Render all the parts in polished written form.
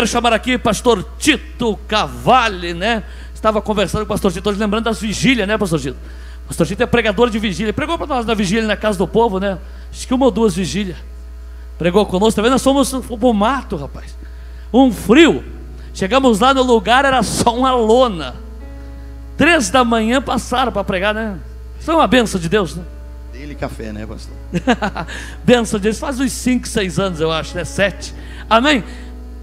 quero chamar aqui pastor Tito Cavalli, né? Estava conversando com o pastor Tito hoje, lembrando das vigílias, né, pastor Tito? Pastor Tito é pregador de vigília. Pregou para nós na vigília na casa do povo, né? Acho que 1 ou 2 vigílias. Pregou conosco, tá vendo? Nós fomos pro mato, rapaz. Um frio. Chegamos lá no lugar, era só uma lona. 3 da manhã passaram para pregar, né? Isso é uma bênção de Deus, né? Dele café, né, pastor? Bênção de Deus. Faz uns 5, 6 anos, eu acho, né? 7. Amém?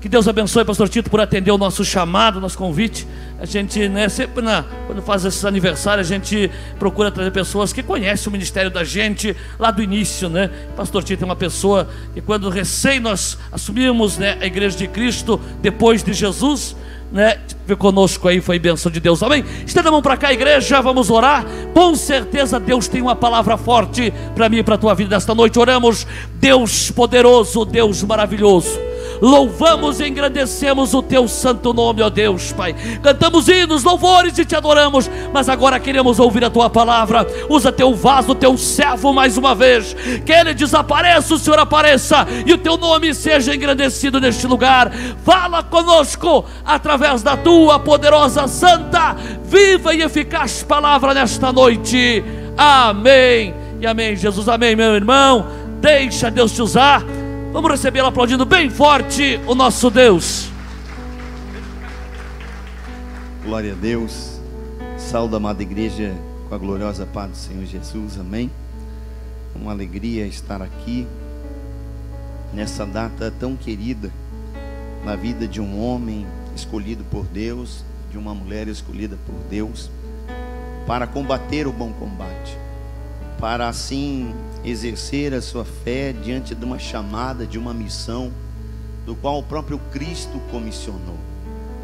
Que Deus abençoe, pastor Tito, por atender o nosso chamado, nosso convite. A gente, né, sempre quando faz esses aniversários, a gente procura trazer pessoas que conhecem o ministério da gente lá do início, né? Pastor Tito é uma pessoa que, quando recém nós assumimos, né, a igreja de Cristo, depois de Jesus, né, conosco aí, foi bênção de Deus. Amém? Estenda a mão para cá, igreja, vamos orar. Com certeza Deus tem uma palavra forte para mim e para a tua vida nesta noite. Oramos. Deus poderoso, Deus maravilhoso, louvamos e engrandecemos o teu santo nome, ó Deus, Pai. Cantamos hinos, louvores e te adoramos, mas agora queremos ouvir a tua palavra. Usa teu vaso, teu servo mais uma vez. Que ele desapareça, o Senhor apareça e o teu nome seja engrandecido neste lugar. Fala conosco através da tua poderosa, santa, viva e eficaz palavra nesta noite. Amém e amém, Jesus. Amém, meu irmão. Deixa Deus te usar. Vamos recebê-lo aplaudindo bem forte o nosso Deus. Glória a Deus. Saúde a amada igreja com a gloriosa paz do Senhor Jesus. Amém. Uma alegria estar aqui nessa data tão querida na vida de um homem escolhido por Deus, de uma mulher escolhida por Deus, para combater o bom combate, para assim exercer a sua fé diante de uma chamada, de uma missão, do qual o próprio Cristo comissionou.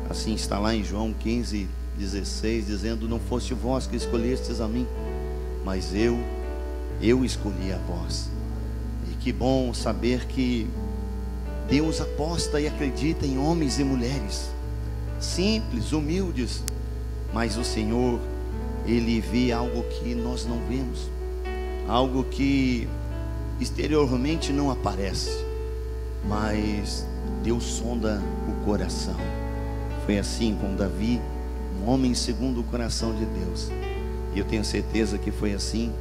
Assim está lá em João 15:16, dizendo: não foste vós que escolhestes a mim, mas eu escolhi a vós. E que bom saber que Deus aposta e acredita em homens e mulheres simples, humildes, mas o Senhor, Ele vê algo que nós não vemos, algo que exteriormente não aparece, mas Deus sonda o coração. Foi assim com Davi, um homem segundo o coração de Deus, e eu tenho certeza que foi assim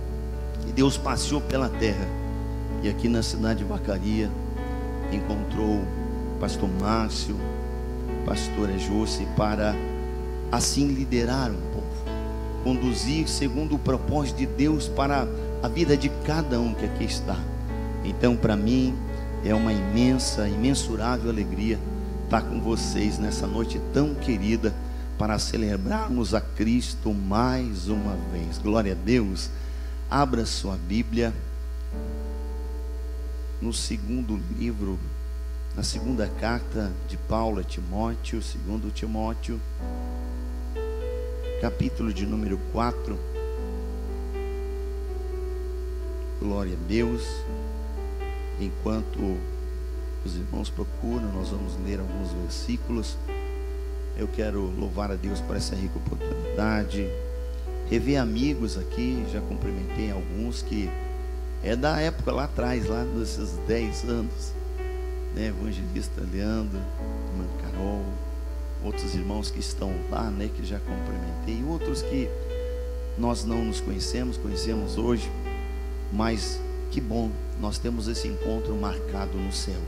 que Deus passeou pela terra, e aqui na cidade de Vacaria encontrou pastor Márcio, pastora Jossi, para assim liderar um povo, conduzir segundo o propósito de Deus para a vida de cada um que aqui está. Então, para mim é uma imensa, imensurável alegria estar com vocês nessa noite tão querida, para celebrarmos a Cristo mais uma vez. Glória a Deus. Abra sua Bíblia no segundo livro, na segunda carta de Paulo a Timóteo, 2 Timóteo, capítulo de número 4. Glória a Deus. Enquanto os irmãos procuram, nós vamos ler alguns versículos. Eu quero louvar a Deus por essa rica oportunidade, rever amigos aqui. Já cumprimentei alguns que é da época lá atrás, lá desses 10 anos, né? Evangelista Leandro, irmã Carol, outros irmãos que estão lá, né, que já cumprimentei, e outros que nós não nos conhecemos hoje, mas que bom, nós temos esse encontro marcado no céu,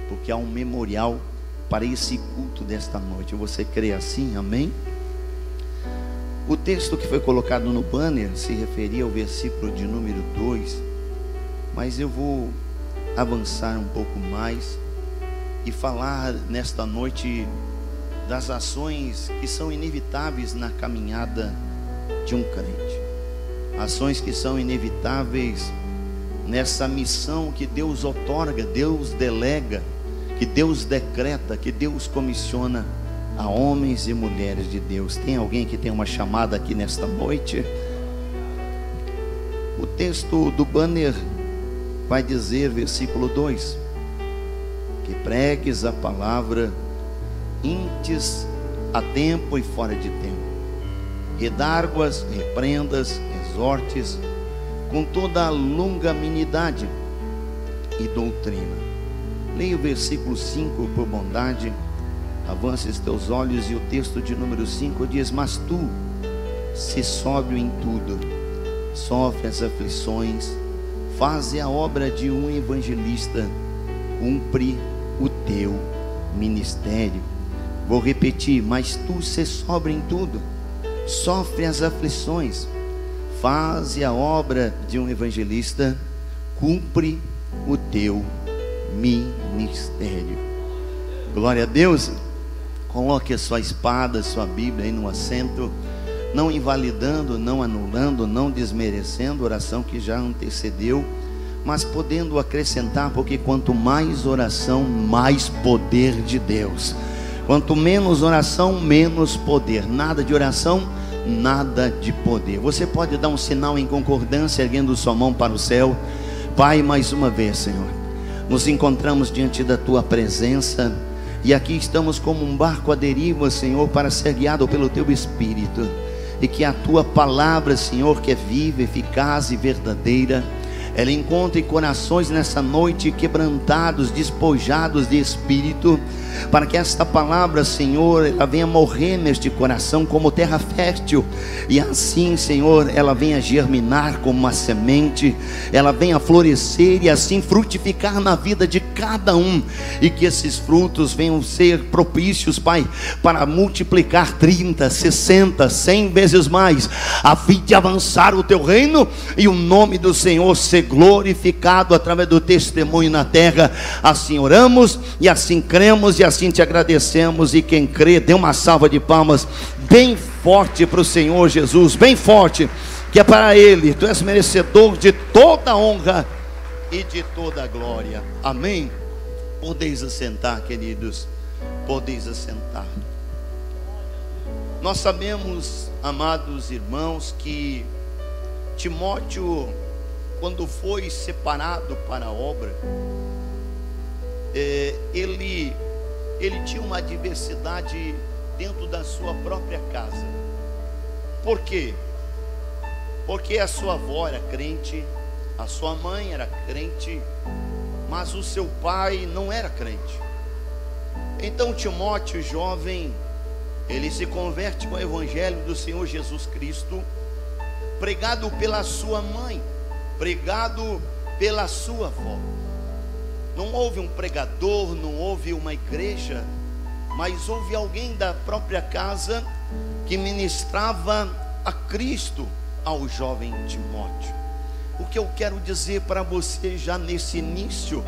porque há um memorial para esse culto desta noite. Você crê assim? Amém? O texto que foi colocado no banner se referia ao versículo de número 2, mas eu vou avançar um pouco mais e falar nesta noite das ações que são inevitáveis na caminhada de um crente, ações que são inevitáveis nessa missão que Deus outorga, Deus delega, que Deus decreta, que Deus comissiona a homens e mulheres de Deus. Tem alguém que tem uma chamada aqui nesta noite? O texto do banner vai dizer, versículo 2, que pregues a palavra intes a tempo e fora de tempo, redarguas, reprendas, exortes com toda a longanimidade e doutrina. Leia o versículo 5 por bondade. Avance os teus olhos e o texto de número 5 diz: mas tu, se sóbrio em tudo, sofre as aflições, faze a obra de um evangelista, cumpre o teu ministério. Vou repetir: mas tu, se sóbrio em tudo, sofre as aflições, faze a obra de um evangelista, cumpre o teu ministério. Glória a Deus. Coloque a sua espada, a sua Bíblia aí no assento, não invalidando, não anulando, não desmerecendo a oração que já antecedeu, mas podendo acrescentar, porque quanto mais oração, mais poder de Deus. Quanto menos oração, menos poder. Nada de oração, nada de poder. Você pode dar um sinal em concordância, erguendo sua mão para o céu. Pai, mais uma vez, Senhor, nos encontramos diante da tua presença, e aqui estamos como um barco à deriva, Senhor, para ser guiado pelo teu Espírito, e que a tua palavra, Senhor, que é viva, eficaz e verdadeira, ela encontre corações nessa noite quebrantados, despojados de espírito, para que esta palavra, Senhor, ela venha morrer neste coração como terra fértil, e assim, Senhor, ela venha germinar como uma semente, ela venha florescer e assim frutificar na vida de cada um, e que esses frutos venham ser propícios, Pai, para multiplicar 30, 60, 100 vezes mais, a fim de avançar o teu reino e o nome do Senhor ser glorificado através do testemunho na terra. Assim oramos e assim cremos e assim te agradecemos. E quem crê, dê uma salva de palmas bem forte para o Senhor Jesus, bem forte, que é para Ele. Tu és merecedor de toda honra e de toda glória. Amém. Podeis assentar, queridos, podeis assentar. Nós sabemos, amados irmãos, que Timóteo, quando foi separado para a obra, ele tinha uma adversidade dentro da sua própria casa. Por quê? Porque a sua avó era crente, a sua mãe era crente, mas o seu pai não era crente. Então Timóteo, jovem, ele se converte com o evangelho do Senhor Jesus Cristo, pregado pela sua mãe, pregado pela sua avó. Não houve um pregador, não houve uma igreja, mas houve alguém da própria casa que ministrava a Cristo ao jovem Timóteo. O que eu quero dizer para você já nesse início: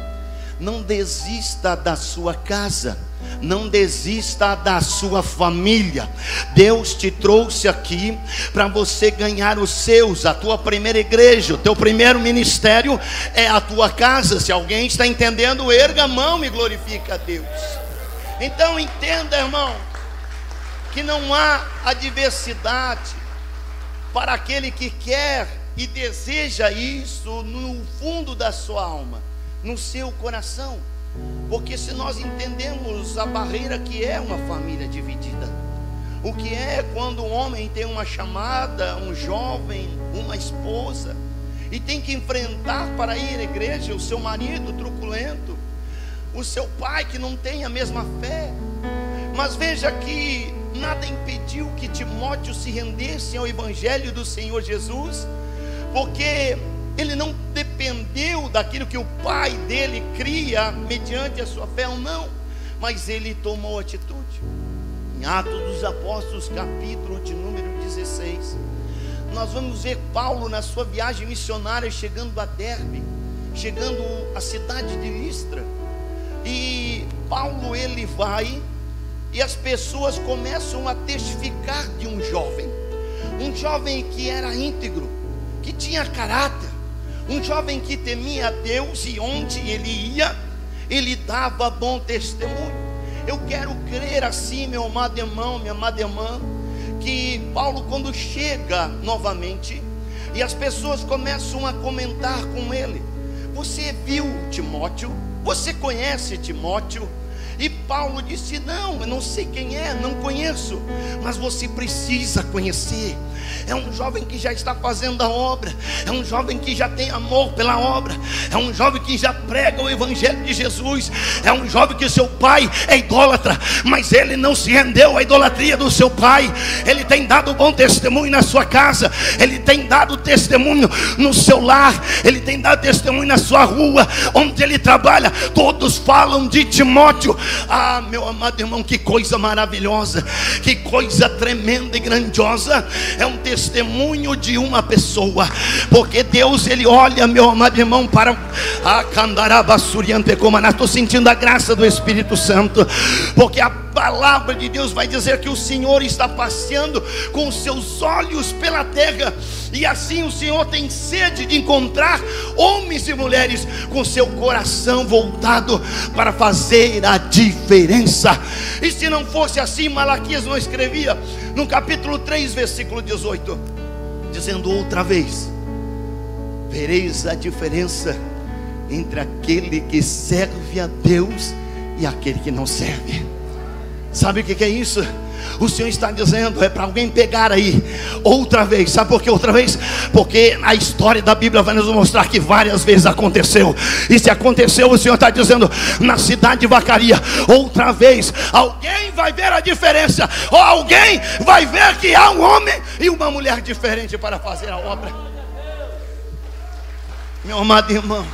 não desista da sua casa, não desista da sua família. Deus te trouxe aqui para você ganhar os seus. A tua primeira igreja, o teu primeiro ministério é a tua casa. Se alguém está entendendo, erga a mão e glorifica a Deus. Então entenda, irmão, que não há adversidade para aquele que quer e deseja isso no fundo da sua alma, no seu coração. Porque se nós entendemos a barreira que é uma família dividida, o que é quando um homem tem uma chamada, um jovem, uma esposa, e tem que enfrentar para ir à igreja o seu marido truculento, o seu pai que não tem a mesma fé. Mas veja que nada impediu que Timóteo se rendesse ao evangelho do Senhor Jesus, porque ele não dependeu daquilo que o pai dele cria mediante a sua fé ou não, mas ele tomou atitude. Em Atos dos Apóstolos, capítulo de número 16, nós vamos ver Paulo na sua viagem missionária, chegando a Derbe, chegando à cidade de Listra. E Paulo, ele vai, e as pessoas começam a testificar de um jovem que era íntegro, que tinha caráter, um jovem que temia a Deus, e onde ele ia, ele dava bom testemunho. Eu quero crer assim, meu amado irmão, minha amada irmã, que Paulo, quando chega novamente, e as pessoas começam a comentar com ele: você viu Timóteo? Você conhece Timóteo? E Paulo disse: não, eu não sei quem é, não conheço, mas você precisa conhecer. É um jovem que já está fazendo a obra, é um jovem que já tem amor pela obra, é um jovem que já prega o evangelho de Jesus, é um jovem que seu pai é idólatra, mas ele não se rendeu à idolatria do seu pai. Ele tem dado bom testemunho na sua casa, ele tem dado testemunho no seu lar, ele tem dado testemunho na sua rua, onde ele trabalha. Todos falam de Timóteo. Ah, meu amado irmão, que coisa maravilhosa, que coisa tremenda e grandiosa. É um testemunho de uma pessoa, porque Deus, ele olha, meu amado irmão, para a Candarabasuriante Comaná. Estou sentindo a graça do Espírito Santo, porque a palavra de Deus vai dizer que o Senhor está passeando com os seus olhos pela terra, e assim o Senhor tem sede de encontrar homens e mulheres com seu coração voltado para fazer a diferença. E se não fosse assim, Malaquias não escrevia no capítulo 3, versículo 18, dizendo: outra vez vereis a diferença entre aquele que serve a Deus e aquele que não serve. Sabe o que é isso? O Senhor está dizendo, é para alguém pegar aí, outra vez. Sabe por que outra vez? Porque a história da Bíblia vai nos mostrar que várias vezes aconteceu. E se aconteceu, o Senhor está dizendo, na cidade de Vacaria, outra vez, alguém vai ver a diferença, ou alguém vai ver que há um homem e uma mulher diferente para fazer a obra. Meu amado irmão,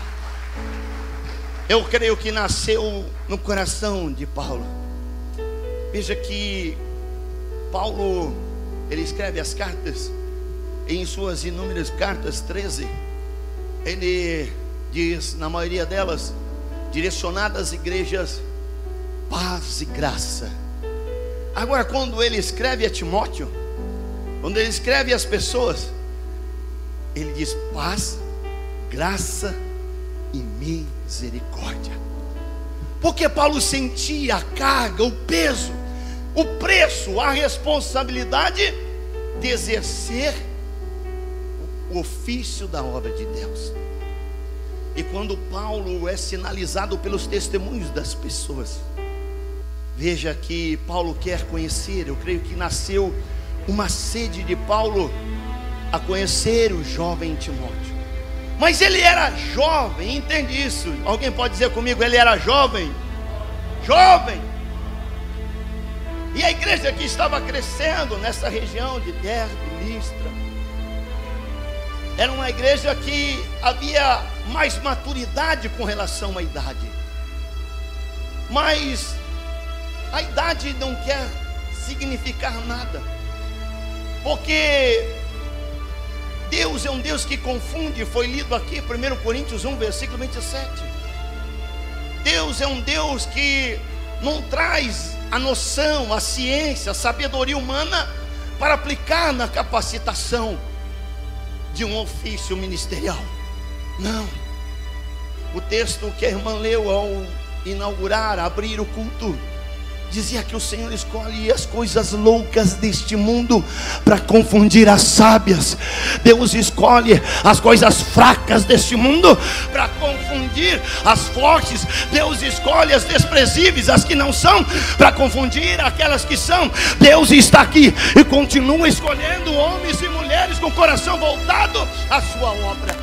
eu creio que nasceu no coração de Paulo. Veja que Paulo, ele escreve as cartas, em suas inúmeras cartas, 13, ele diz, na maioria delas, direcionadas às igrejas, paz e graça. Agora, quando ele escreve a Timóteo, quando ele escreve às pessoas, ele diz paz, graça e misericórdia. Porque Paulo sentia a carga, o peso, o preço, a responsabilidade de exercer o ofício da obra de Deus. E quando Paulo é sinalizado pelos testemunhos das pessoas, veja que Paulo quer conhecer. Eu creio que nasceu uma sede de Paulo a conhecer o jovem Timóteo. Mas ele era jovem, entende isso? Alguém pode dizer comigo, ele era jovem? Jovem. E a igreja que estava crescendo nessa região de Derbe, Listra, era uma igreja que havia mais maturidade com relação à idade. Mas a idade não quer significar nada, porque Deus é um Deus que confunde. Foi lido aqui 1 Coríntios 1, versículo 27. Deus é um Deus que não traz a noção, a ciência, a sabedoria humana para aplicar na capacitação de um ofício ministerial. Não. O texto que a irmã leu ao inaugurar, abrir o culto, dizia que o Senhor escolhe as coisas loucas deste mundo para confundir as sábias. Deus escolhe as coisas fracas deste mundo para confundir as fortes. Deus escolhe as desprezíveis, as que não são, para confundir aquelas que são. Deus está aqui e continua escolhendo homens e mulheres com o coração voltado à sua obra.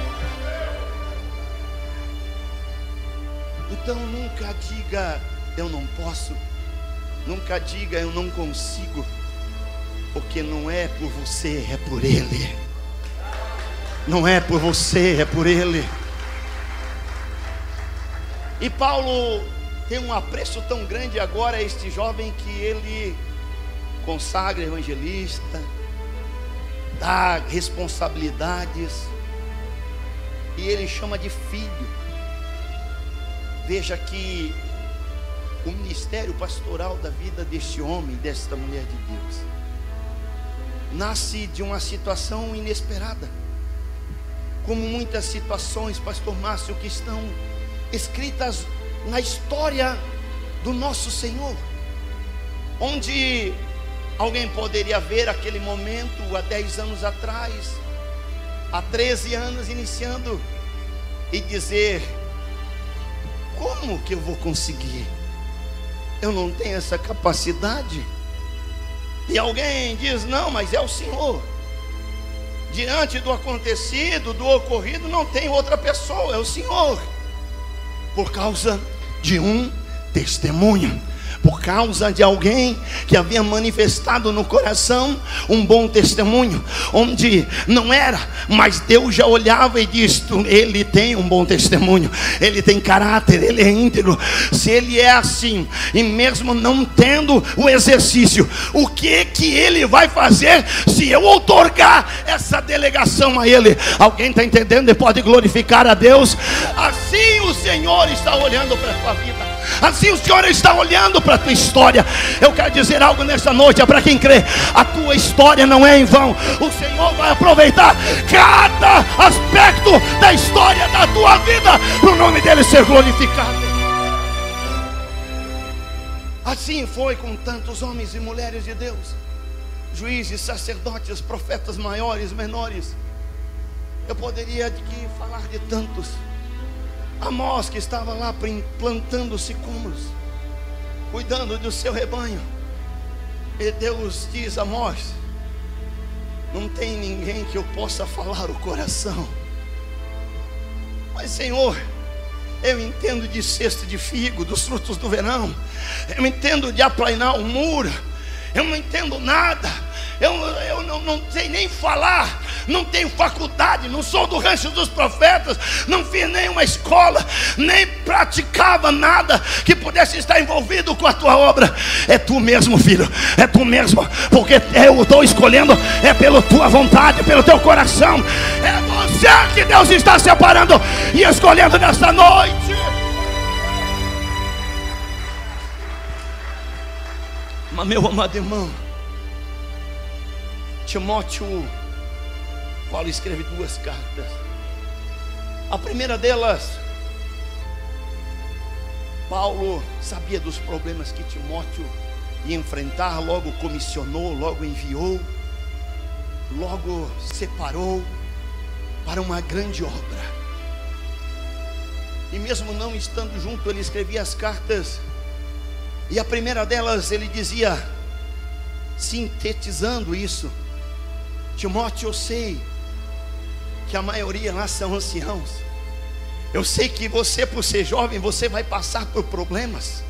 Então nunca diga eu não posso. Nunca diga eu não consigo, porque não é por você, é por Ele. Não é por você, é por Ele. E Paulo tem um apreço tão grande agora a este jovem, que ele consagra evangelista, dá responsabilidades, e ele chama de filho. Veja que o ministério pastoral da vida deste homem, desta mulher de Deus, nasce de uma situação inesperada, como muitas situações, pastor Márcio, que estão escritas na história do nosso Senhor, onde alguém poderia ver aquele momento há 10 anos atrás, há 13 anos iniciando, e dizer: como que eu vou conseguir? eu não tenho essa capacidade. E alguém diz: não, mas é o Senhor. Diante do acontecido, do ocorrido, não tem outra pessoa, é o Senhor. Por causa de um testemunho, por causa de alguém que havia manifestado no coração um bom testemunho, onde não era, mas Deus já olhava e disse: ele tem um bom testemunho, ele tem caráter, ele é íntegro. Se ele é assim, e mesmo não tendo o exercício, o que ele vai fazer se eu outorgar essa delegação a ele? Alguém está entendendo e pode glorificar a Deus? Assim o Senhor está olhando para a tua vida, assim o Senhor está olhando para a tua história. Eu quero dizer algo nessa noite, é para quem crê: a tua história não é em vão. O Senhor vai aproveitar cada aspecto da história da tua vida para o nome dele ser glorificado. Assim foi com tantos homens e mulheres de Deus, juízes, sacerdotes, profetas maiores, menores. Eu poderia aqui falar de tantos. Amós, que estava lá plantando sicômoros, cuidando do seu rebanho, e Deus diz: Amós, não tem ninguém que eu possa falar o coração. Mas Senhor, eu entendo de cesta de figo, dos frutos do verão, eu entendo de aplainar o muro, eu não entendo nada, eu não sei nem falar, não tenho faculdade, não sou do rancho dos profetas, não fiz nenhuma escola, nem praticava nada que pudesse estar envolvido com a tua obra. É tu mesmo, filho, é tu mesmo, porque eu estou escolhendo, é pela tua vontade, pelo teu coração. É você que Deus está separando e escolhendo nesta noite. Mas meu amado irmão, Timóteo, Paulo escreve 2 cartas. A primeira delas, Paulo sabia dos problemas que Timóteo ia enfrentar, logo comissionou, logo enviou, logo separou para uma grande obra. E mesmo não estando junto, ele escrevia as cartas. E a primeira delas ele dizia, sintetizando isso: Timóteo, eu sei que a maioria lá são anciãos. Eu sei que você, por ser jovem, você vai passar por problemas.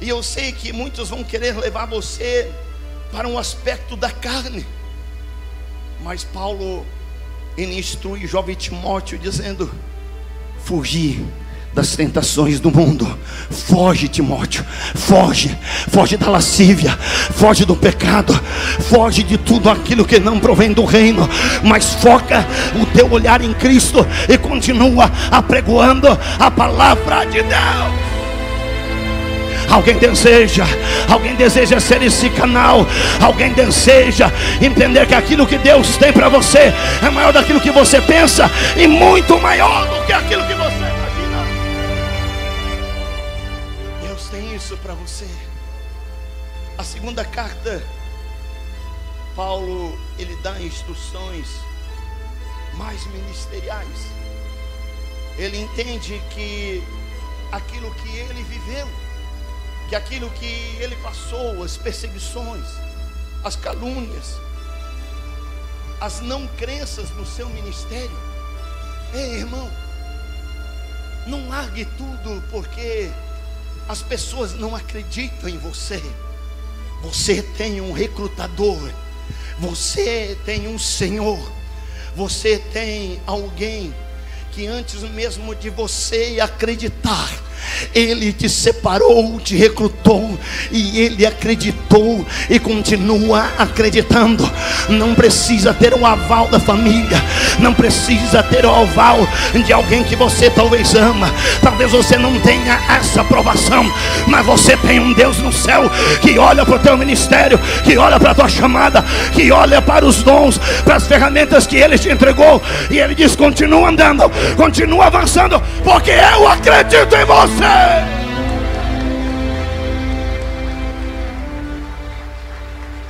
E eu sei que muitos vão querer levar você para um aspecto da carne. Mas Paulo, ele instrui o jovem Timóteo dizendo: fugir das tentações do mundo. Foge, Timóteo, foge da lascívia, foge do pecado, foge de tudo aquilo que não provém do reino, mas foca o teu olhar em Cristo e continua apregoando a palavra de Deus. Alguém deseja ser esse canal, alguém deseja entender que aquilo que Deus tem para você é maior daquilo que você pensa e muito maior do que aquilo que você imagina. Deus tem isso para você. A segunda carta, Paulo, ele dá instruções mais ministeriais. Ele entende que aquilo que ele viveu, que aquilo que ele passou, as perseguições, as calúnias, as não crenças no seu ministério. Ei, irmão, não largue tudo porque as pessoas não acreditam em você. Você tem um recrutador, você tem um Senhor, você tem alguém que antes mesmo de você acreditar, Ele te separou, te recrutou, e Ele acreditou e continua acreditando. Não precisa ter o aval da família, não precisa ter o aval de alguém que você talvez ama. Talvez você não tenha essa aprovação, mas você tem um Deus no céu que olha para o teu ministério, que olha para a tua chamada, que olha para os dons, para as ferramentas que Ele te entregou, e Ele diz: continua andando, continua avançando, porque eu acredito em você.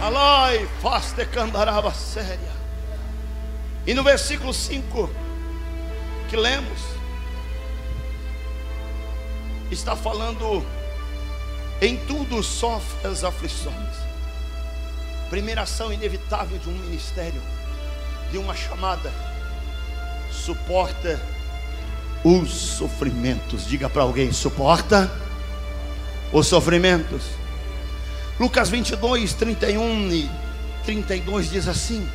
Alai, faste candarava séria. E no versículo 5 que lemos, está falando em tudo sofre as aflições. Primeira ação inevitável de um ministério, de uma chamada: suporta os sofrimentos. Diga para alguém: suporta os sofrimentos. Lucas 22, 31 e 32 diz assim: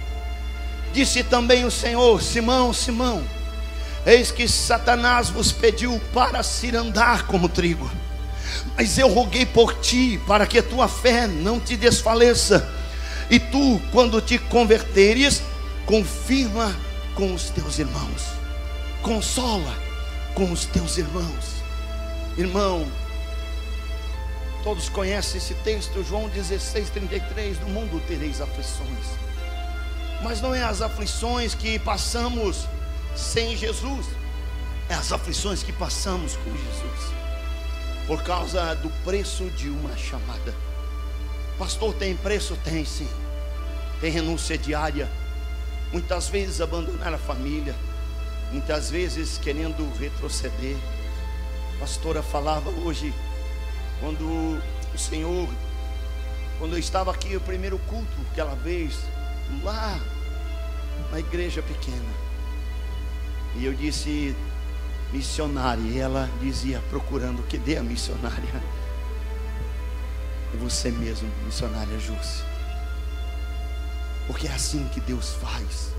disse também o Senhor: Simão, Simão, eis que Satanás vos pediu para cirandar como trigo, mas eu roguei por ti, para que a tua fé não te desfaleça, e tu, quando te converteres, confirma com os teus irmãos, consola com os teus irmãos. Irmão, todos conhecem esse texto, João 16, 33, no mundo tereis aflições, mas não é as aflições que passamos sem Jesus, é as aflições que passamos com Jesus, por causa do preço de uma chamada. Pastor, tem preço? Tem sim. Tem renúncia diária, muitas vezes abandonar a família, muitas vezes querendo retroceder. A pastora falava hoje, quando o Senhor, quando eu estava aqui, o primeiro culto, aquela vez, lá na igreja pequena, e eu disse missionária, e ela dizia, procurando que dê a missionária: é você mesmo, missionária Jússia. Porque é assim que Deus faz.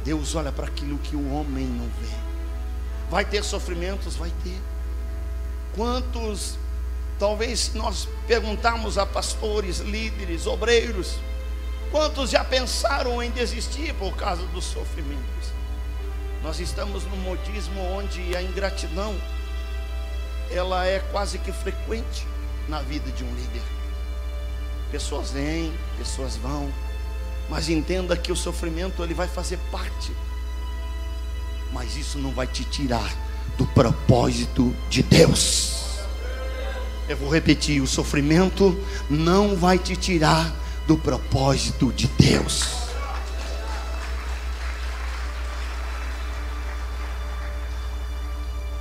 Deus olha para aquilo que o homem não vê. Vai ter sofrimentos? Vai ter. Quantos, talvez se nós perguntarmos a pastores, líderes, obreiros, quantos já pensaram em desistir por causa dos sofrimentos? Nós estamos num modismo onde a ingratidão, ela é quase que frequente na vida de um líder. Pessoas vêm, pessoas vão, mas entenda que o sofrimento ele vai fazer parte, mas isso não vai te tirar do propósito de Deus. Eu vou repetir: o sofrimento não vai te tirar do propósito de Deus.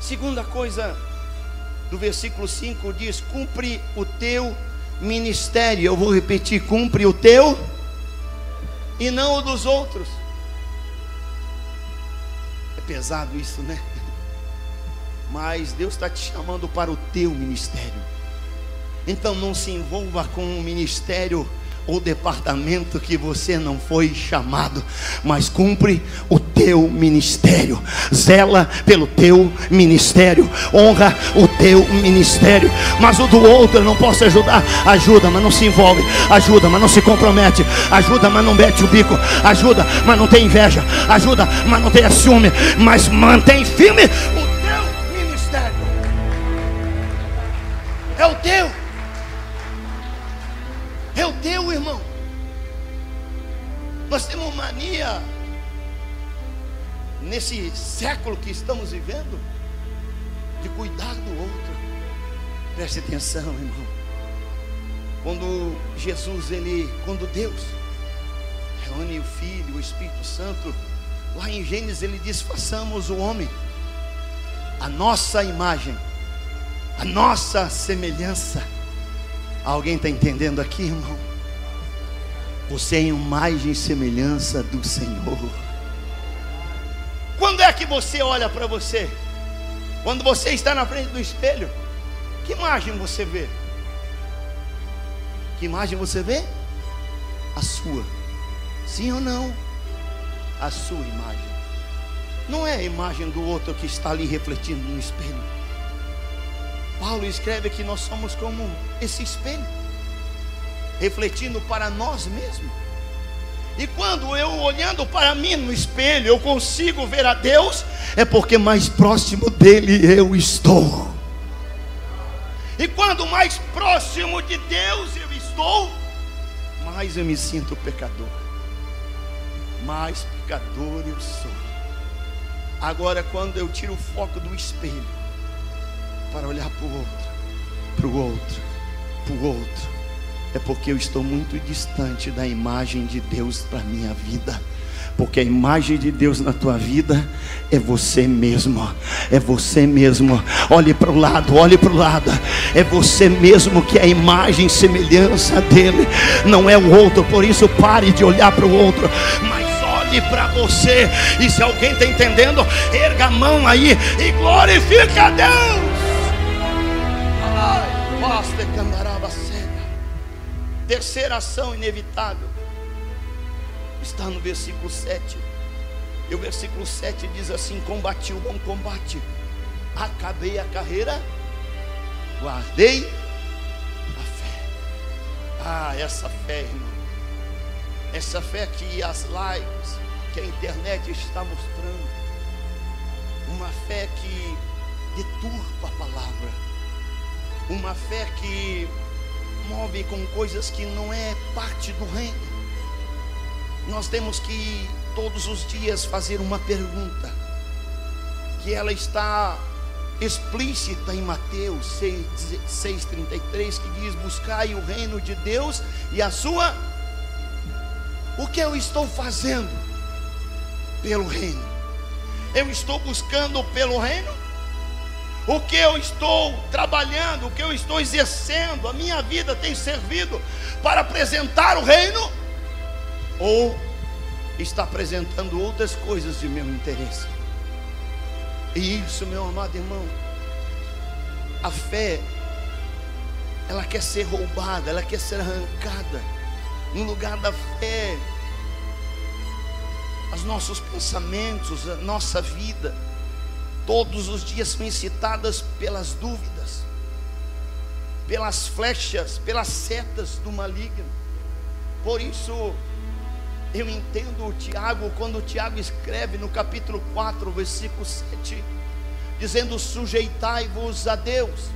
Segunda coisa, do versículo 5 diz: cumpre o teu ministério. Eu vou repetir: cumpre o teu e não o dos outros. É pesado isso, né? Mas Deus está te chamando para o teu ministério. Então não se envolva com um ministério ou departamento que você não foi chamado, mas cumpre o teu ministério, zela pelo teu ministério, honra o teu ministério. Mas o do outro eu não posso ajudar. Ajuda, mas não se envolve. Ajuda, mas não se compromete. Ajuda, mas não mete o bico. Ajuda, mas não tem inveja. Ajuda, mas não tem ciúme. Mas mantém firme o teu ministério. É o teu. É o teu, irmão. Nós temos mania, nesse século que estamos vivendo, de cuidar do outro. Preste atenção, irmão. Quando quando Deus reúne o Filho, o Espírito Santo, lá em Gênesis ele diz: façamos o homem a nossa imagem, a nossa semelhança. Alguém está entendendo aqui, irmão? Você é imagem e semelhança do Senhor. Quando é que você olha para você? Quando você está na frente do espelho, que imagem você vê? Que imagem você vê? A sua. Sim ou não? A sua imagem. Não é a imagem do outro que está ali refletindo no espelho. Paulo escreve que nós somos como esse espelho, refletindo para nós mesmos. E quando eu, olhando para mim no espelho, eu consigo ver a Deus, é porque mais próximo dele eu estou. E quando mais próximo de Deus eu estou, mais eu me sinto pecador. Mais pecador eu sou. Agora, quando eu tiro o foco do espelho para olhar para o outro, para o outro, para o outro, é porque eu estou muito distante da imagem de Deus para a minha vida. Porque a imagem de Deus na tua vida é você mesmo. É você mesmo. Olhe para o lado, olhe para o lado. É você mesmo que é a imagem e semelhança dele. Não é o outro. Por isso pare de olhar para o outro, mas olhe para você. E se alguém está entendendo, erga a mão aí e glorifica a Deus. Terceira ação inevitável está no versículo 7. E o versículo 7 diz assim: combati o bom combate, acabei a carreira, guardei a fé. Essa fé, irmão, essa fé que as lives, que a internet está mostrando, uma fé que deturpa a palavra, uma fé que move com coisas que não é parte do reino. Nós temos que todos os dias fazer uma pergunta, que ela está explícita em Mateus 6,33, que diz: buscai o reino de Deus e a sua... O que eu estou fazendo pelo reino? Eu estou buscando pelo reino? O que eu estou trabalhando, o que eu estou exercendo, a minha vida tem servido para apresentar o reino? Ou está apresentando outras coisas de meu interesse? E isso, meu amado irmão, a fé, ela quer ser roubada, ela quer ser arrancada. No lugar da fé, os nossos pensamentos, a nossa vida, todos os dias são incitadas pelas dúvidas, pelas flechas, pelas setas do maligno. Por isso eu entendo o Tiago, quando o Tiago escreve no capítulo 4, versículo 7, dizendo: sujeitai-vos a Deus,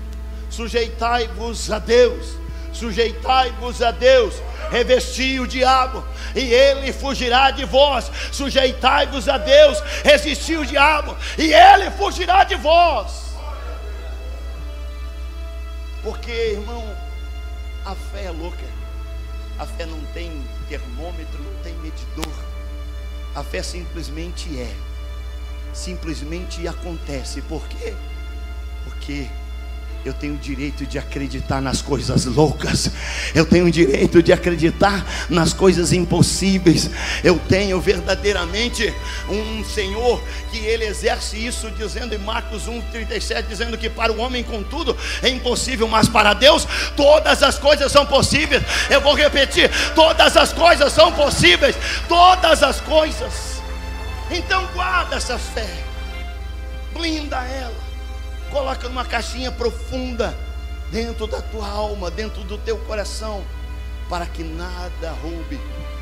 sujeitai-vos a Deus, sujeitai-vos a Deus, revesti o diabo e ele fugirá de vós. Sujeitai-vos a Deus, resisti o diabo e ele fugirá de vós. Porque, irmão, a fé é louca. A fé não tem termômetro, não tem medidor. A fé simplesmente é, simplesmente acontece. Por quê? Porque eu tenho o direito de acreditar nas coisas loucas. Eu tenho o direito de acreditar nas coisas impossíveis. Eu tenho verdadeiramente um Senhor que Ele exerce isso, dizendo em Marcos 1,37, dizendo que para o homem contudo é impossível, mas para Deus todas as coisas são possíveis. Eu vou repetir: todas as coisas são possíveis. Todas as coisas. Então guarda essa fé, blinda ela, coloca numa caixinha profunda dentro da tua alma, dentro do teu coração, para que nada roube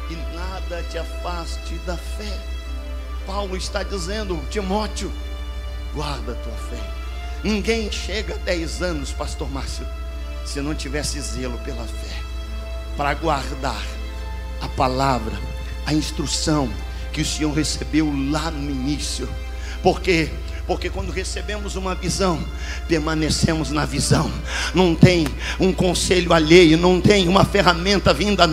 e nada te afaste da fé. Paulo está dizendo: Timóteo, guarda a tua fé. Ninguém chega a 10 anos, pastor Márcio, se não tivesse zelo pela fé, para guardar a palavra, a instrução que o Senhor recebeu lá no início. Porque quando recebemos uma visão, permanecemos na visão. Não tem um conselho alheio, não tem uma ferramenta vinda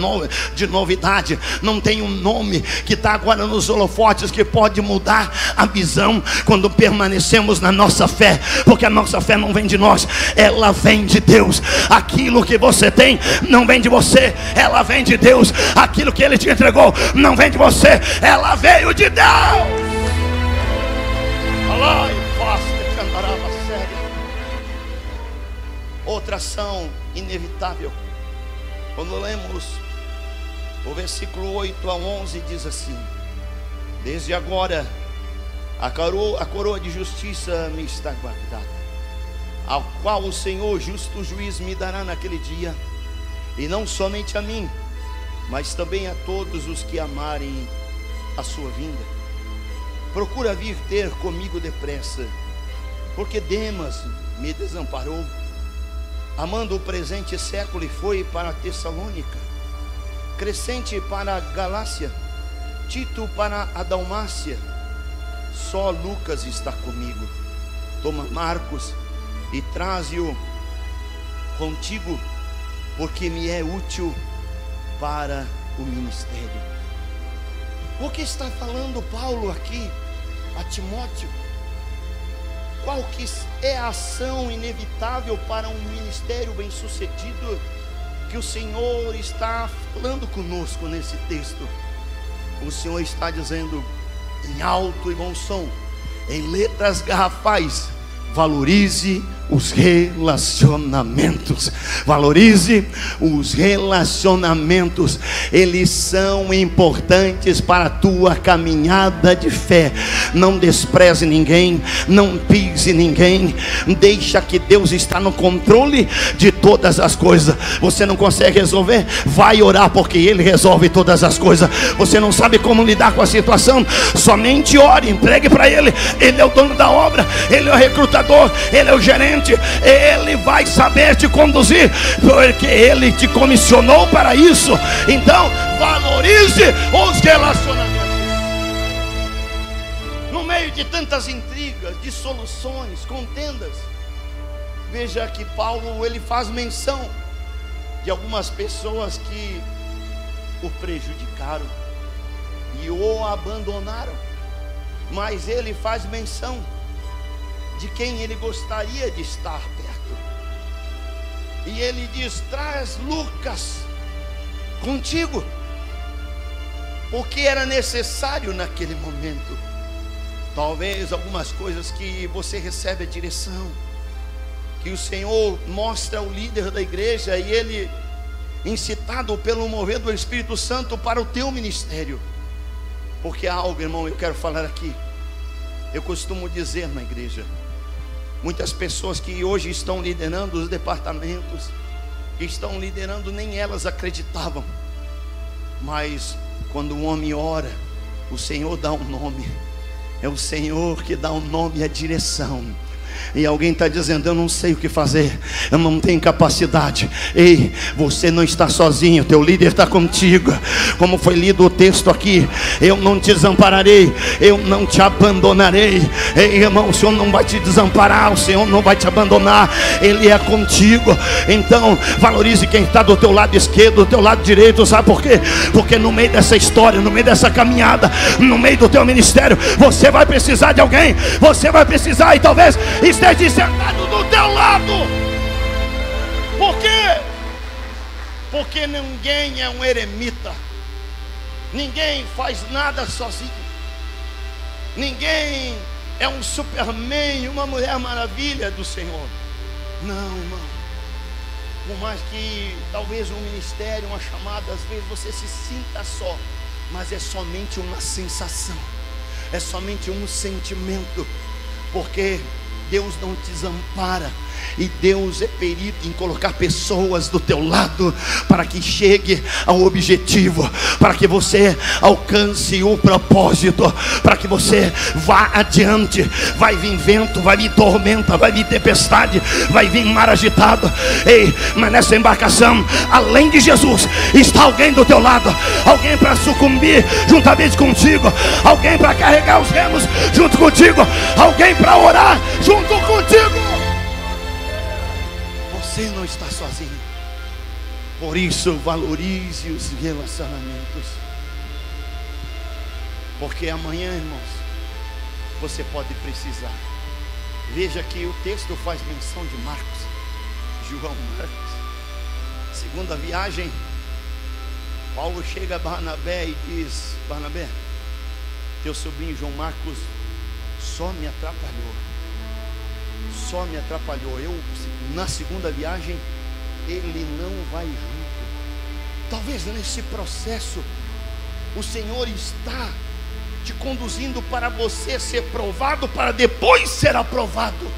de novidade, não tem um nome que está agora nos holofotes que pode mudar a visão. Quando permanecemos na nossa fé, porque a nossa fé não vem de nós, ela vem de Deus. Aquilo que você tem não vem de você, ela vem de Deus. Aquilo que Ele te entregou não vem de você, ela veio de Deus. Outra ação inevitável, quando lemos o versículo 8 a 11, diz assim: desde agora a coroa de justiça me está guardada, ao qual o Senhor justo juiz me dará naquele dia, e não somente a mim, mas também a todos os que amarem a sua vinda. Procura vir ter comigo depressa, porque Demas me desamparou, amando o presente século, e foi para Tessalônica. Crescente para a Galácia, Tito para a Dalmácia. Só Lucas está comigo. Toma Marcos e traze-o contigo, porque me é útil para o ministério. O que está falando Paulo aqui a Timóteo? Qual que é a ação inevitável para um ministério bem-sucedido que o Senhor está falando conosco nesse texto? O Senhor está dizendo em alto e bom som, em letras garrafais: valorize os relacionamentos. Valorize os relacionamentos. Eles são importantes para a tua caminhada de fé. Não despreze ninguém, não pise ninguém. Deixa que Deus está no controle de todas as coisas. Você não consegue resolver? Vai orar, porque Ele resolve todas as coisas. Você não sabe como lidar com a situação? Somente ore, entregue para Ele. Ele é o dono da obra, Ele é o recrutador, Ele é o gerente. Ele vai saber te conduzir, porque Ele te comissionou para isso. Então valorize os relacionamentos. No meio de tantas intrigas, dissoluções, contendas, veja que Paulo, ele faz menção de algumas pessoas que o prejudicaram e o abandonaram, mas ele faz menção de quem ele gostaria de estar perto. E ele diz: traz Lucas contigo, porque era necessário naquele momento. Talvez algumas coisas que você recebe a direção, que o Senhor mostra ao líder da igreja, e ele, incitado pelo mover do Espírito Santo para o teu ministério. Porque há algo, irmão, eu quero falar aqui. Eu costumo dizer na igreja, muitas pessoas que hoje estão liderando os departamentos, que estão liderando, nem elas acreditavam. Mas quando o homem ora, o Senhor dá um nome. É o Senhor que dá um nome e a direção. E alguém está dizendo: eu não sei o que fazer, eu não tenho capacidade. Ei, você não está sozinho, teu líder está contigo. Como foi lido o texto aqui: eu não te desampararei, eu não te abandonarei. Ei, irmão, o Senhor não vai te desamparar, o Senhor não vai te abandonar, Ele é contigo. Então valorize quem está do teu lado esquerdo, do teu lado direito. Sabe por quê? Porque no meio dessa história, no meio dessa caminhada, no meio do teu ministério, você vai precisar de alguém. Você vai precisar, e talvez esteja sentado do teu lado. Por quê? Porque ninguém é um eremita. Ninguém faz nada sozinho. Ninguém é um Superman, uma Mulher Maravilha do Senhor. Não, irmão. Por mais que talvez um ministério, uma chamada, às vezes você se sinta só, mas é somente uma sensação, é somente um sentimento. Porque Deus não te desampara, e Deus é perito em colocar pessoas do teu lado para que chegue ao objetivo, para que você alcance o propósito, para que você vá adiante. Vai vir vento, vai vir tormenta, vai vir tempestade, vai vir mar agitado. Ei, mas nessa embarcação, além de Jesus, está alguém do teu lado, alguém para sucumbir juntamente contigo, alguém para carregar os remos junto contigo, alguém para orar junto contigo. Você não está sozinho. Por isso, valorize os relacionamentos, porque amanhã, irmãos, você pode precisar. Veja que o texto faz menção de Marcos, João Marcos. Segunda viagem, Paulo chega a Barnabé e diz: Barnabé, teu sobrinho João Marcos só me atrapalhou. Só me atrapalhou. Na segunda viagem, ele não vai junto. Talvez nesse processo, o Senhor está te conduzindo para você ser provado, para depois ser aprovado.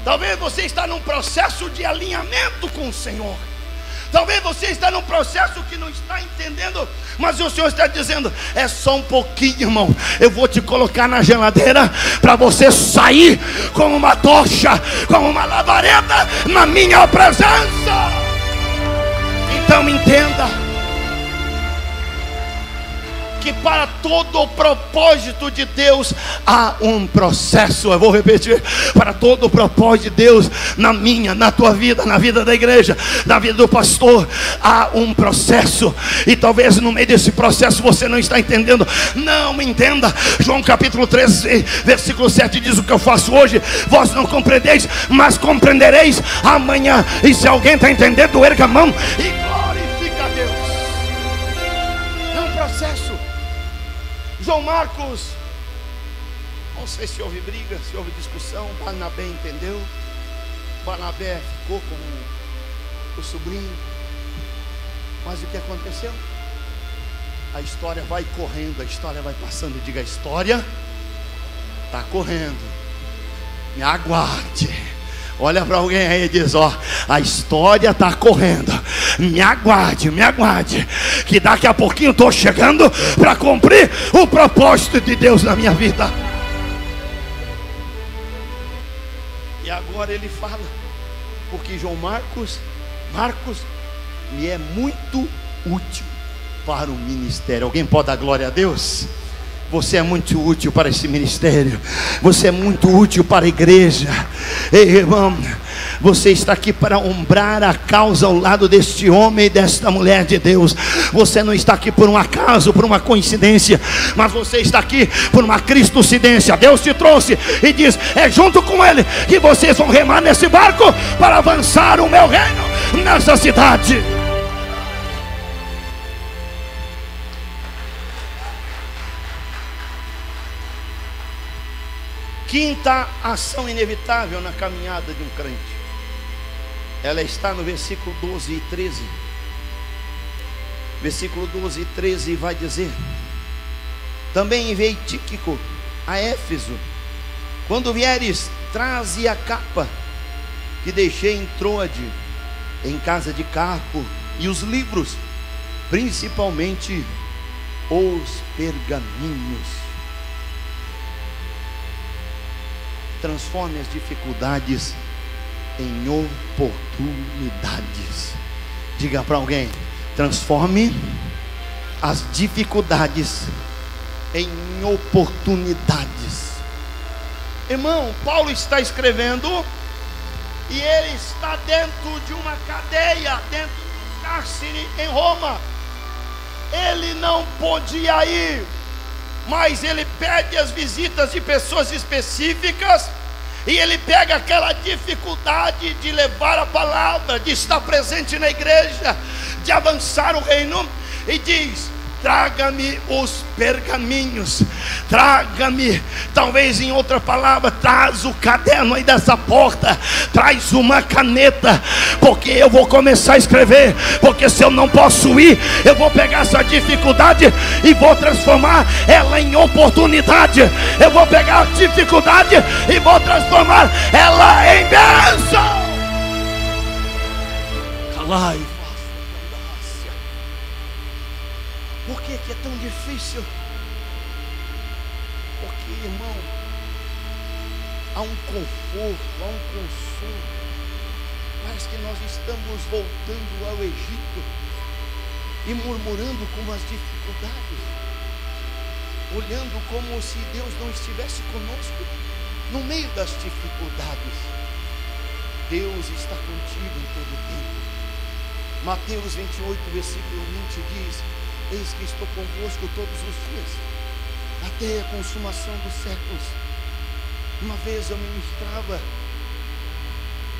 Talvez você está num processo de alinhamento com o Senhor. Talvez você está num processo que não está entendendo, mas o Senhor está dizendo: é só um pouquinho, irmão. Eu vou te colocar na geladeira para você sair como uma tocha, como uma labareda na minha presença. Então entenda que para todo o propósito de Deus há um processo. Eu vou repetir: para todo o propósito de Deus, na minha, na tua vida, na vida da igreja, na vida do pastor, há um processo. E talvez no meio desse processo você não está entendendo. Não entenda. João capítulo 13, versículo 7 diz: o que eu faço hoje, vós não compreendeis, mas compreendereis amanhã. E se alguém está entendendo, erga a mão e glorifica a Deus. É um processo. João Marcos, não sei se houve briga, se houve discussão. Barnabé entendeu. Barnabé ficou com o sobrinho. Mas o que aconteceu? A história vai correndo, a história vai passando. Diga: a história está correndo, me aguarde. Olha para alguém aí e diz: ó, a história está correndo, me aguarde, que daqui a pouquinho estou chegando para cumprir o propósito de Deus na minha vida. E agora ele fala, porque João Marcos me é muito útil para o ministério. Alguém pode dar glória a Deus? Você é muito útil para esse ministério. Você é muito útil para a igreja. Ei, irmão, você está aqui para honrar a causa ao lado deste homem e desta mulher de Deus. Você não está aqui por um acaso, por uma coincidência, mas você está aqui por uma cristocidência. Deus te trouxe e diz: é junto com Ele que vocês vão remar nesse barco para avançar o meu reino nessa cidade. Quinta ação inevitável na caminhada de um crente. Ela está no versículo 12 e 13. Versículo 12 e 13 vai dizer: também enviei Tíquico a Éfeso. Quando vieres, traze a capa que deixei em Troade, em casa de Carpo, e os livros, principalmente os pergaminhos. Transforme as dificuldades em oportunidades. Diga para alguém: transforme as dificuldades em oportunidades. Irmão, Paulo está escrevendo e ele está dentro de uma cadeia, dentro do cárcere em Roma. Ele não podia ir, mas ele pede as visitas de pessoas específicas, e ele pega aquela dificuldade de levar a palavra, de estar presente na igreja, de avançar o reino, e diz: traga-me os pergaminhos, traga-me, talvez em outra palavra, traz o caderno aí dessa porta, traz uma caneta, porque eu vou começar a escrever. Porque se eu não posso ir, eu vou pegar essa dificuldade e vou transformar ela em oportunidade. Eu vou pegar a dificuldade e vou transformar ela em bênção. Calai. Por que é tão difícil? Porque, irmão, há um conforto, há um consolo. Parece que nós estamos voltando ao Egito e murmurando com as dificuldades, olhando como se Deus não estivesse conosco no meio das dificuldades. Deus está contigo em todo o tempo. Mateus 28, versículo 20 diz: eis que estou convosco todos os dias, até a consumação dos séculos. Uma vez eu ministrava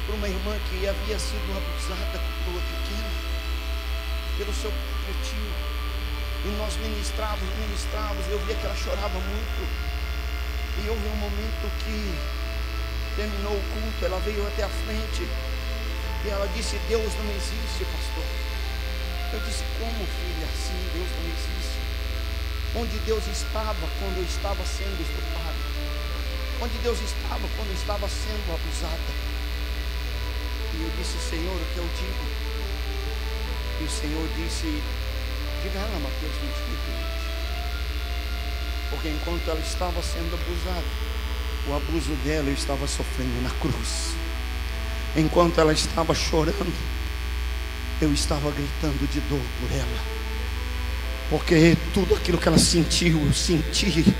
para uma irmã que havia sido abusada quando pequena pelo seu tio, e nós ministrávamos, eu via que ela chorava muito, e houve um momento que terminou o culto, ela veio até a frente e ela disse: Deus não existe, pastor. Eu disse: como, filha? Assim, Deus não existe. Onde Deus estava quando eu estava sendo estuprada? Onde Deus estava quando eu estava sendo abusada? E eu disse: Senhor, o que eu digo? E o Senhor disse: diga a ela, Mateus 28. Porque enquanto ela estava sendo abusada, o abuso dela eu estava sofrendo na cruz. Enquanto ela estava chorando, eu estava gritando de dor por ela. Porque tudo aquilo que ela sentiu, eu senti,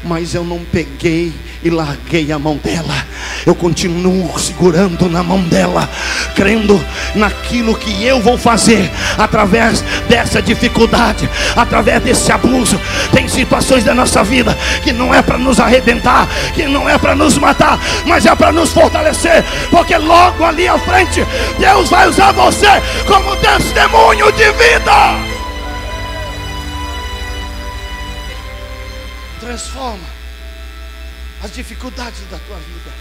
mas eu não peguei e larguei a mão dela. Eu continuo segurando na mão dela, crendo naquilo que eu vou fazer através dessa dificuldade, através desse abuso. Tem situações da nossa vida que não é para nos arrebentar, que não é para nos matar, mas é para nos fortalecer, porque logo ali à frente Deus vai usar você como testemunho de vida. Transforma as dificuldades da tua vida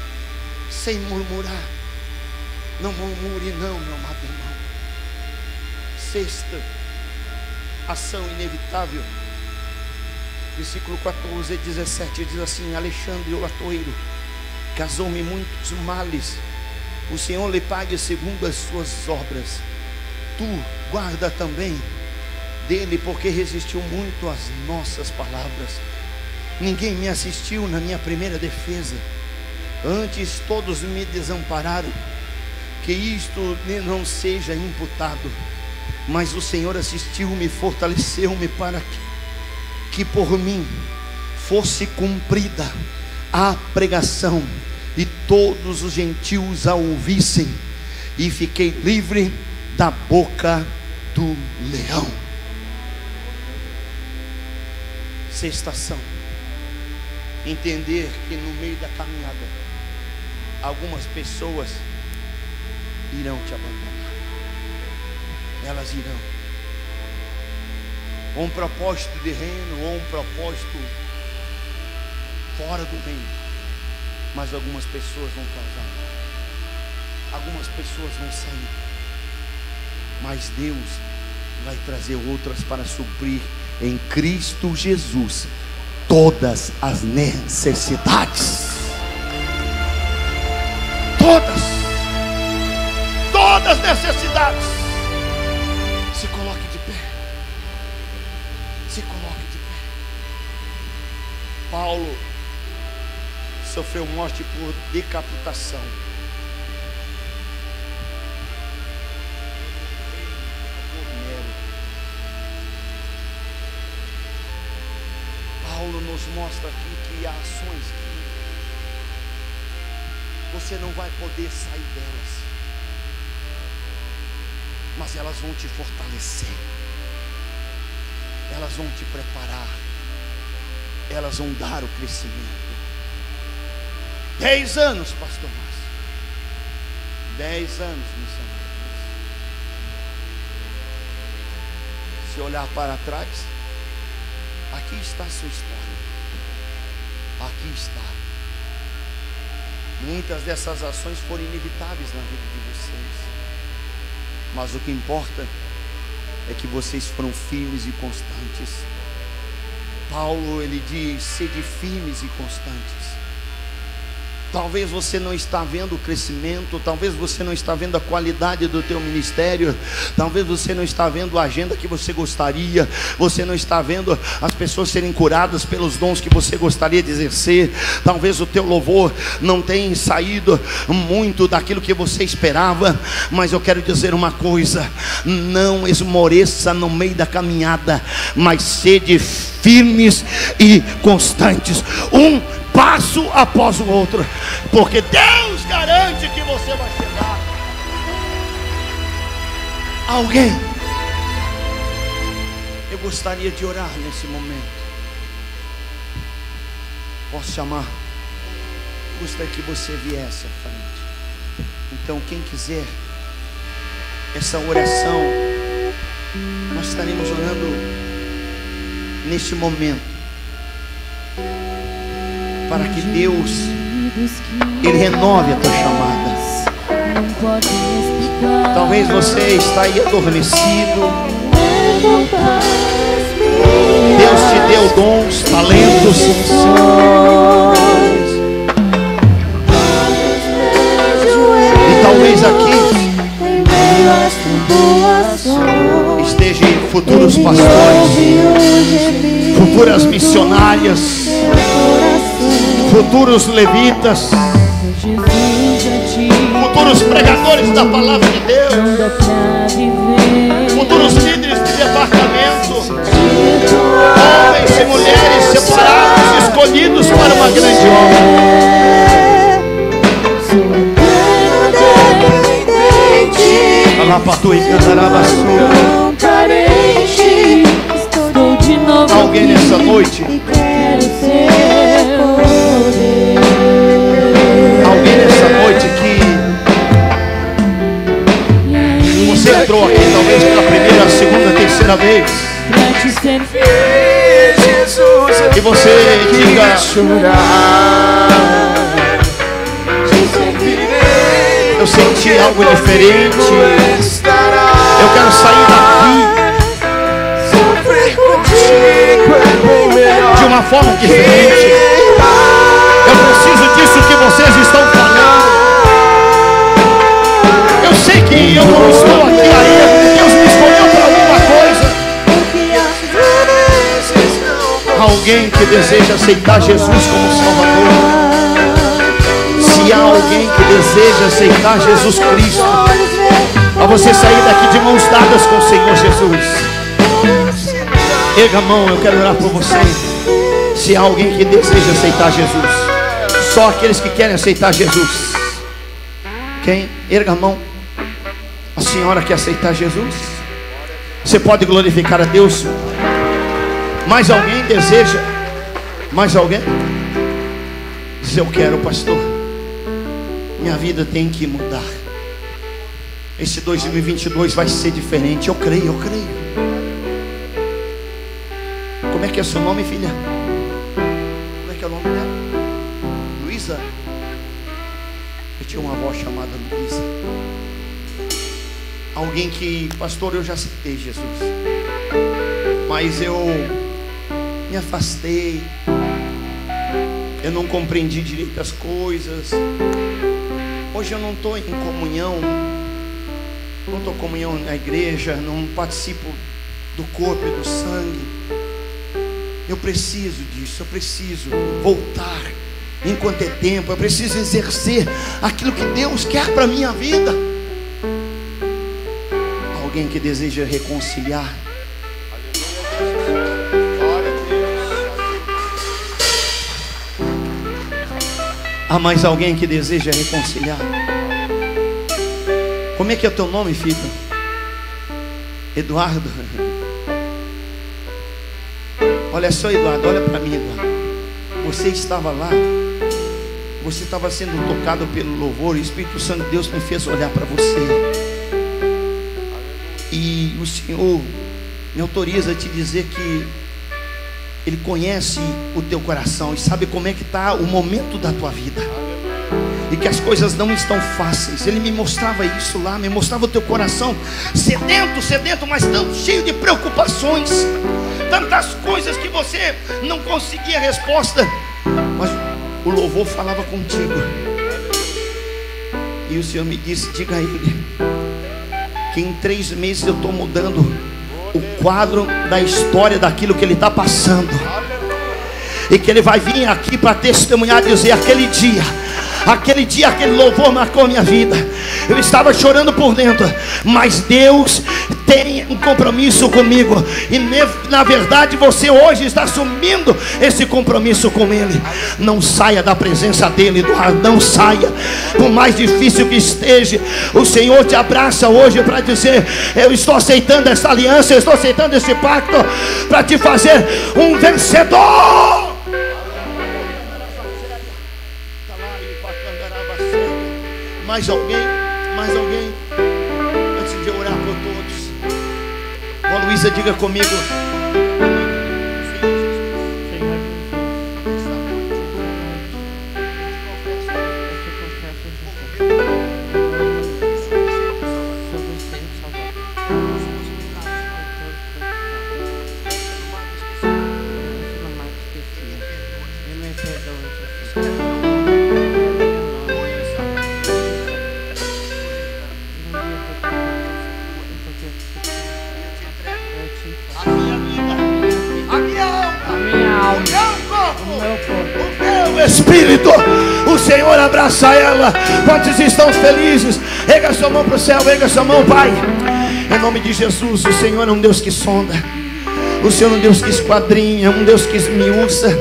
sem murmurar. Não murmure não, meu amado irmão. Sexta ação inevitável, versículo 14 e 17 diz assim: Alexandre, o latoeiro, causou-me muitos males. O Senhor lhe pague segundo as suas obras. Tu guarda também dele, porque resistiu muito às nossas palavras. Ninguém me assistiu na minha primeira defesa, antes todos me desampararam. Que isto não seja imputado, mas o Senhor assistiu-me, fortaleceu-me para que por mim fosse cumprida a pregação e todos os gentios a ouvissem, e fiquei livre da boca do leão. Sexta ação: entender que no meio da caminhada algumas pessoas irão te abandonar. Elas irão, ou um propósito de reino, ou um propósito fora do reino. Mas algumas pessoas vão causar mal, algumas pessoas vão sair, mas Deus vai trazer outras para suprir em Cristo Jesus todas as necessidades. Todas as necessidades. Se coloque de pé. Se coloque de pé. Paulo sofreu morte por decapitação. Paulo nos mostra aqui que há ações que você não vai poder sair delas, mas elas vão te fortalecer, elas vão te preparar, elas vão dar o crescimento. 10 anos, pastor Márcio, 10 anos, missionário. Se olhar para trás, aqui está a sua história. Aqui está. Muitas dessas ações foram inevitáveis na vida de vocês, mas o que importa é que vocês foram firmes e constantes. Paulo, ele diz: sede firmes e constantes. Talvez você não está vendo o crescimento, talvez você não está vendo a qualidade do teu ministério, talvez você não está vendo a agenda que você gostaria, você não está vendo as pessoas serem curadas pelos dons que você gostaria de exercer, talvez o teu louvor não tenha saído muito daquilo que você esperava, mas eu quero dizer uma coisa: não esmoreça no meio da caminhada, mas sede firmes e constantes, um passo após o outro, porque Deus garante que você vai chegar. Alguém, eu gostaria de orar nesse momento. Posso chamar? Gostaria que você viesse à frente. Então, quem quiser essa oração, nós estaremos orando neste momento, para que Deus, Ele renove a tua chamada. Talvez você está aí adormecido. Deus te deu dons, talentos. E talvez aqui estejam futuros pastores, futuras missionárias, futuros levitas, futuros pregadores da palavra de Deus, futuros líderes de departamento, escolhidos para uma grande obra. Estou de novo. Alguém nessa noite, alguém nessa noite que você entrou aqui talvez pela primeira, segunda, terceira vez, e você diga: eu senti algo diferente, eu quero sair daqui de uma forma diferente. Eu preciso disso que vocês estão falando. Eu sei que eu não estou aqui a erro, Deus me escolheu para alguma coisa. Alguém que deseja aceitar Jesus como Salvador. Se há alguém que deseja aceitar Jesus Cristo, a você sair daqui de mãos dadas com o Senhor Jesus. Erga a mão, eu quero orar por você. Se há alguém que deseja aceitar Jesus, só aqueles que querem aceitar Jesus. Quem? Erga a mão. A senhora quer aceitar Jesus? Você pode glorificar a Deus. Mais alguém deseja? Mais alguém? Diz: eu quero, pastor. Minha vida tem que mudar. Esse 2022 vai ser diferente. Eu creio, eu creio. Como é que é seu nome, filha? Como é que é o nome dela? Luísa? Eu tinha uma avó chamada Luísa. Alguém que, pastor, eu já aceitei Jesus, mas eu me afastei, eu não compreendi direito as coisas. Hoje eu não estou em comunhão, não estou em comunhão na igreja, não participo do corpo e do sangue. Eu preciso disso, eu preciso voltar enquanto é tempo, eu preciso exercer aquilo que Deus quer para a minha vida. Alguém que deseja reconciliar? Há mais alguém que deseja reconciliar? Como é que é o teu nome, filho? Eduardo. Olha só, Eduardo, olha para mim, Eduardo. Você estava lá, você estava sendo tocado pelo louvor, e o Espírito Santo de Deus me fez olhar para você. E o Senhor me autoriza a te dizer que Ele conhece o teu coração e sabe como é que está o momento da tua vida, e que as coisas não estão fáceis. Ele me mostrava isso lá, me mostrava o teu coração sedento, sedento, mas tão cheio de preocupações, tantas coisas que você não conseguia resposta, mas o louvor falava contigo. E o Senhor me disse: diga a Ele que em 3 meses eu estou mudando o quadro da história daquilo que ele está passando, e que ele vai vir aqui para testemunhar, dizer: aquele dia, aquele louvor marcou a minha vida. Eu estava chorando por dentro, mas Deus tem um compromisso comigo, e na verdade você hoje está assumindo esse compromisso com Ele. Não saia da presença dEle, Eduardo, não saia. Por mais difícil que esteja, o Senhor te abraça hoje para dizer: eu estou aceitando essa aliança, eu estou aceitando esse pacto para te fazer um vencedor. Mais alguém? Mais alguém? Antes de eu orar por todos, ó, Luísa, diga comigo: Espírito, o Senhor abraça ela. Quantos estão felizes? Erga sua mão para o céu, erga sua mão, Pai. Em nome de Jesus, o Senhor é um Deus que sonda, o Senhor é um Deus que esquadrinha, um Deus que esmiuça,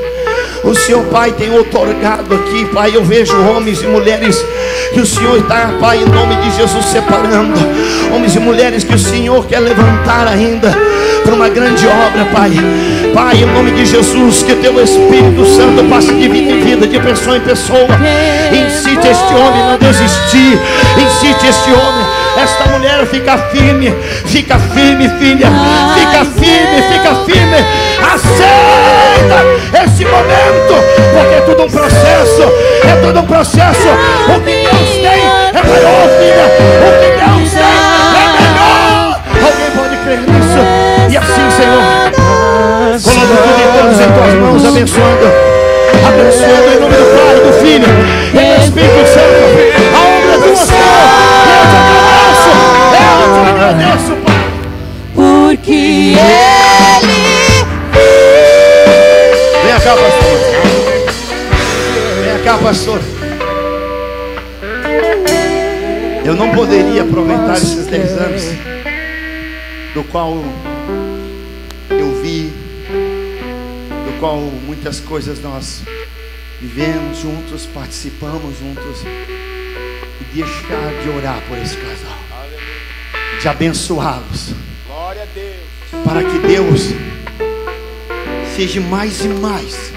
O Senhor, Pai, tem outorgado aqui, Pai. Eu vejo homens e mulheres que o Senhor está, Pai, em nome de Jesus, separando. Homens e mulheres que o Senhor quer levantar ainda para uma grande obra, Pai. Pai, em nome de Jesus, que teu Espírito Santo passe de vida em vida, de pessoa em pessoa. Incite este homem a não desistir. Incite este homem, esta mulher, fica firme, filha. Fica firme. Aceita esse momento, porque é tudo um processo. O que Deus tem é maior, filha. O que Deus tem é melhor. Alguém pode crer nisso? E assim, Senhor, coloca tudo em todas as tuas mãos, abençoando em nome do Pai, do Filho e do Espírito Santo. A obra do Senhor. Eu te agradeço, Pai, porque Ele. Vem cá, pastor. Eu não poderia aproveitar esses 10 anos do qual eu vi, do qual muitas coisas nós vivemos juntos, participamos juntos, e deixar de orar por esse casal, de abençoá-los, para que Deus seja mais e mais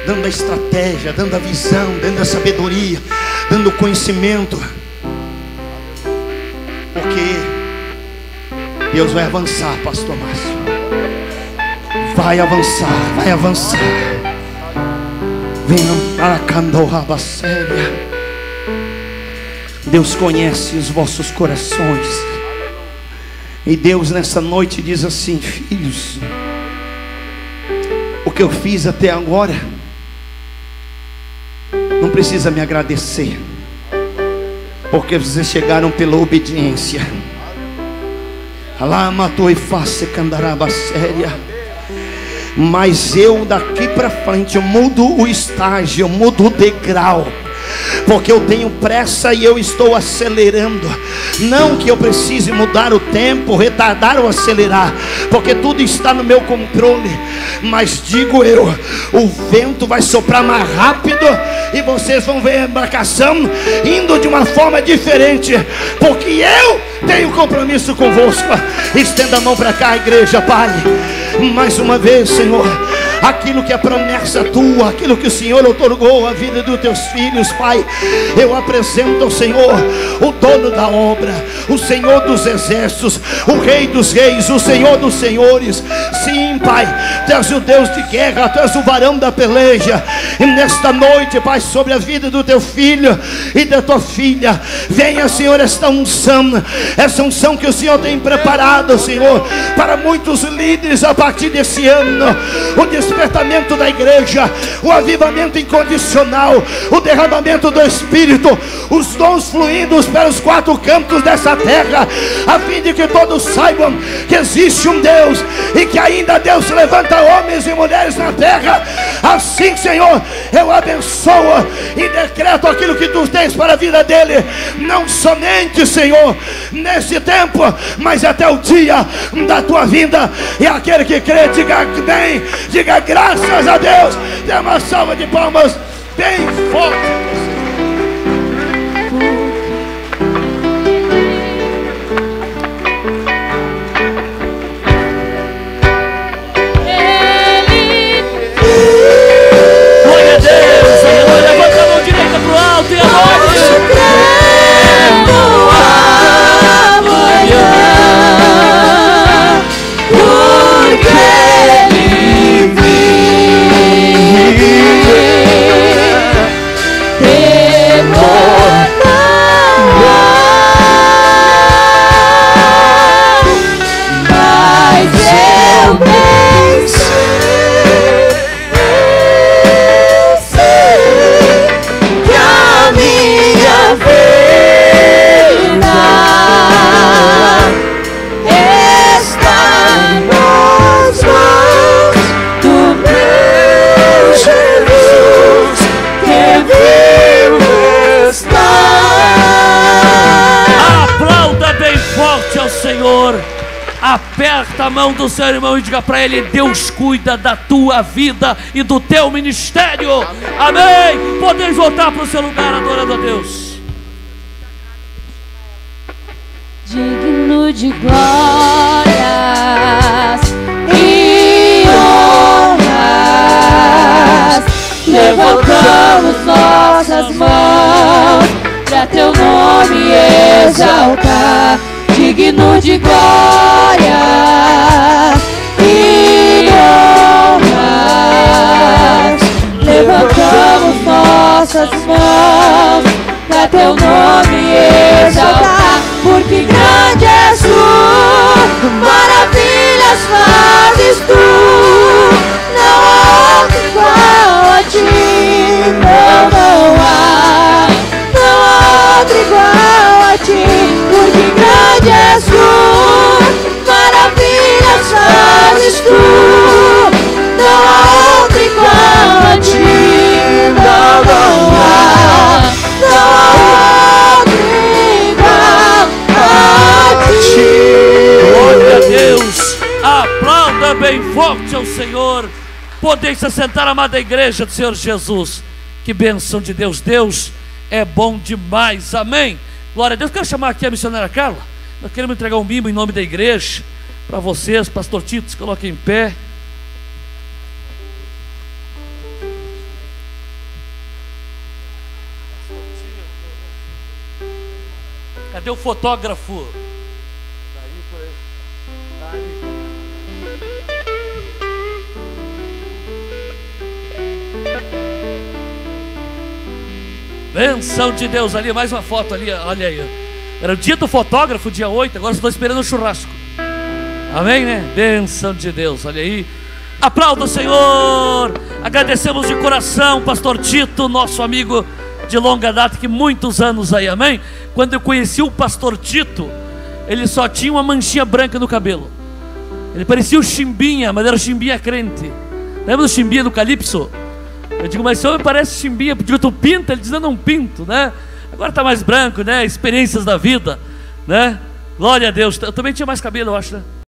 dando a estratégia, dando a visão, dando a sabedoria, dando o conhecimento, porque Deus vai avançar, pastor Márcio. Vai avançar. Venham para Candorraba Séria. Deus conhece os vossos corações. E Deus nessa noite diz assim: filhos, o que eu fiz até agora, não precisa me agradecer, porque vocês chegaram pela obediência. Lá matou e face Candaraba Séria. Mas eu daqui para frente eu mudo o estágio, eu mudo o degrau, porque eu tenho pressa e eu estou acelerando. Não que eu precise mudar o tempo, retardar ou acelerar, porque tudo está no meu controle. Mas digo eu, o vento vai soprar mais rápido e vocês vão ver a embarcação indo de uma forma diferente, porque eu tenho compromisso convosco. Estenda a mão para cá, igreja, Pai. Mais uma vez, Senhor, aquilo que é promessa tua, aquilo que o Senhor outorgou à vida dos teus filhos, Pai, eu apresento ao Senhor, o dono da obra, o Senhor dos exércitos, o Rei dos reis, o Senhor dos senhores. Sim, Pai, tu és o Deus de guerra, tu és o varão da peleja. E nesta noite, Pai, sobre a vida do teu filho e da tua filha, venha, Senhor, essa unção que o Senhor tem preparado, Senhor, para muitos líderes a partir desse ano. O despertamento da igreja, o avivamento incondicional, o derramamento do Espírito, os dons fluindo pelos 4 cantos dessa terra, a fim de que todos saibam que existe um Deus e que ainda Deus levanta homens e mulheres na terra. Assim, Senhor, eu abençoo e decreto aquilo que tu tens para a vida dele, não somente, Senhor, nesse tempo, mas até o dia da tua vinda. E aquele que crê, diga amém, diga graças a Deus. Dê uma salva de palmas bem forte. Glória a Deus, aleluia. Levanta a mão direita pro alto e adore. Aperta a mão do seu irmão e diga para ele: Deus cuida da tua vida e do teu ministério. Amém. Podeis voltar para o seu lugar adorando a Deus. Digno de glórias e honras, levantamos nossas mãos para teu nome exaltar. Digno de glórias e honras, levantamos nossas mãos para teu nome exaltar. Porque grande és tu, maravilhas fazes tu, não há outro igual a ti, não há outro igual a ti. Porque grande és tu, maravilhas fazes tu, não há outro igual a ti, não há outro igual a ti. Glória a Deus. Aplauda bem forte ao Senhor. Podem se sentar, amada igreja do Senhor Jesus. Que bênção de Deus. Deus é bom demais. Amém. Glória a Deus. Quero chamar aqui a missionária Carla. Nós queremos entregar um mimo em nome da igreja para vocês. Pastor Tito, se coloque em pé. Cadê o fotógrafo? Bênção de Deus. Ali, mais uma foto ali, olha aí. Era o dia do fotógrafo, dia 8. Agora estou esperando o churrasco. Amém, né? Bênção de Deus, olha aí. Aplauda o Senhor. Agradecemos de coração, pastor Tito, nosso amigo de longa data, que muitos anos aí, amém? Quando eu conheci o pastor Tito, ele só tinha uma manchinha branca no cabelo. Ele parecia o Chimbinha, mas era o Chimbinha crente. Lembra do Chimbinha do Calypso? Eu digo, mas esse homem parece Chimbinha. Eu digo, tu pinta? Ele diz, eu não pinto, né? Agora está mais branco, né? Experiências da vida, né? Glória a Deus. Eu também tinha mais cabelo, eu acho, né?